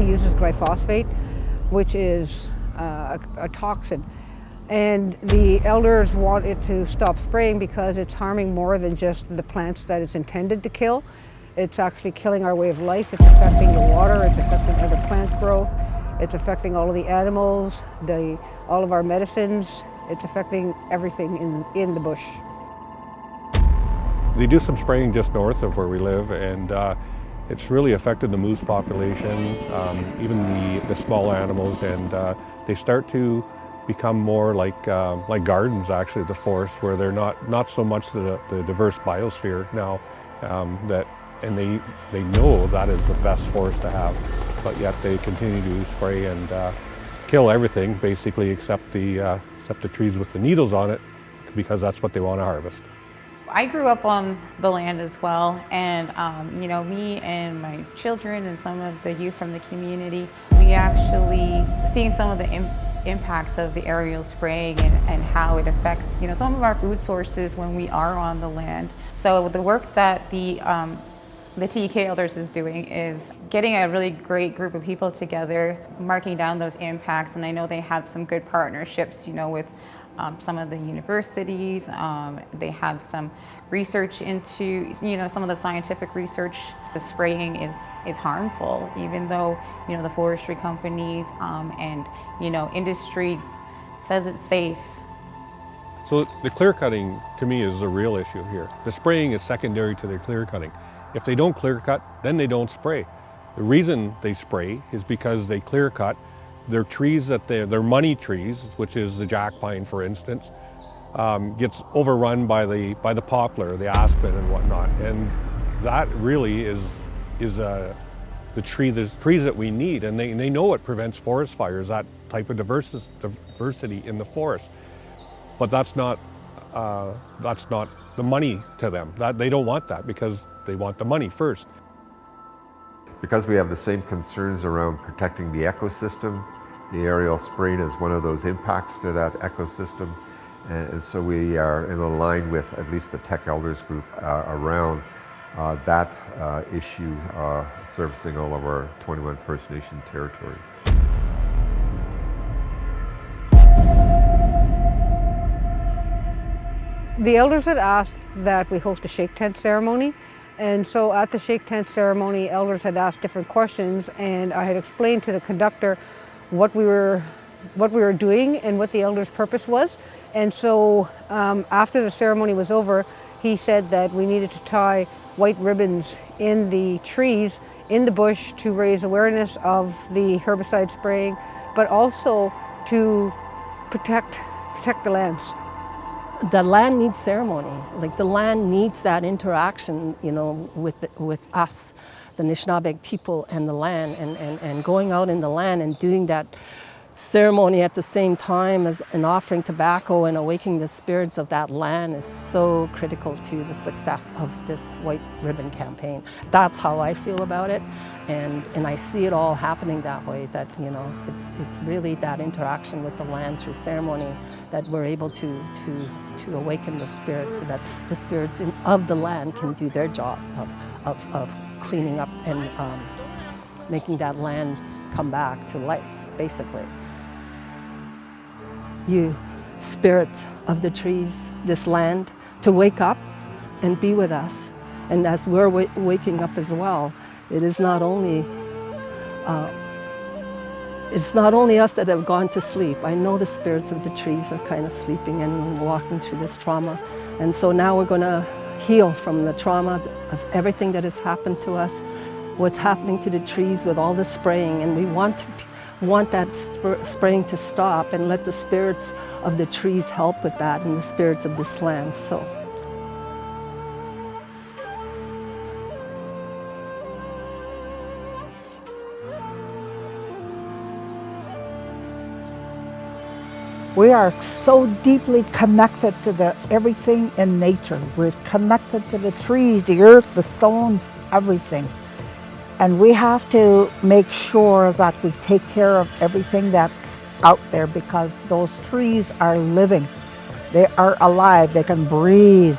mainly uses glyphosate, which is a toxin. And the elders want it to stop spraying because it's harming more than just the plants that it's intended to kill. It's actually killing our way of life. It's affecting the water, it's affecting other plant growth, it's affecting all of the animals, all of our medicines. It's affecting everything in the bush. They do some spraying just north of where we live, and it's really affected the moose population, even the small animals, and they start to become more like gardens, actually, the forest, where they're not so much the diverse biosphere now, and they know that is the best forest to have, but yet they continue to spray and kill everything basically except the trees with the needles on it, because that's what they want to harvest. I grew up on the land as well, and you know, me and my children and some of the youth from the community, we actually seeing some of the impacts of the aerial spraying and how it affects, you know, some of our food sources when we are on the land. So the work that the TEK Elders is doing is getting a really great group of people together, marking down those impacts, and I know they have some good partnerships, you know, with some of the universities. They have some research into, you know, some of the scientific research. The spraying is harmful, even though, you know, the forestry companies and, you know, industry says it's safe. So the clear cutting, to me, is the real issue here. The spraying is secondary to the clear cutting. If they don't clear cut, then they don't spray. The reason they spray is because they clear cut their trees, their money trees, which is the jack pine, for instance, gets overrun by the poplar, the aspen, and whatnot, and that really is the trees that we need, and they know it prevents forest fires, that type of diversity in the forest, but that's not the money to them. That they don't want that, because they want the money first. Because we have the same concerns around protecting the ecosystem, the aerial spraying is one of those impacts to that ecosystem. And so we are in line with at least the TEK Elders Group around that issue, servicing all of our 21 First Nation territories. The elders had asked that we host a shake tent ceremony. And so at the shake tent ceremony, elders had asked different questions, and I had explained to the conductor what we were doing and what the elders' purpose was. And so after the ceremony was over, he said that we needed to tie white ribbons in the trees, in the bush, to raise awareness of the herbicide spraying, but also to protect the lands. The land needs ceremony. Like, the land needs that interaction, you know, with us, the Anishinaabek people, and the land, and going out in the land and doing that ceremony at the same time as an offering tobacco and awakening the spirits of that land is so critical to the success of this White Ribbon campaign. That's how I feel about it, and I see it all happening that way, that, you know, it's really that interaction with the land through ceremony that we're able to awaken the spirits, so that the spirits of the land can do their job of cleaning up and making that land come back to life, basically. You spirits of the trees, this land, to wake up and be with us. And as we're waking up as well, it is not only us that have gone to sleep. I know the spirits of the trees are kind of sleeping and walking through this trauma. And so now we're going to heal from the trauma of everything that has happened to us, what's happening to the trees with all the spraying, and we want that spraying to stop and let the spirits of the trees help with that, and the spirits of this land. So we are so deeply connected to everything in nature. We're connected to the trees, the earth, the stones, everything. And we have to make sure that we take care of everything that's out there, because those trees are living. They are alive. They can breathe.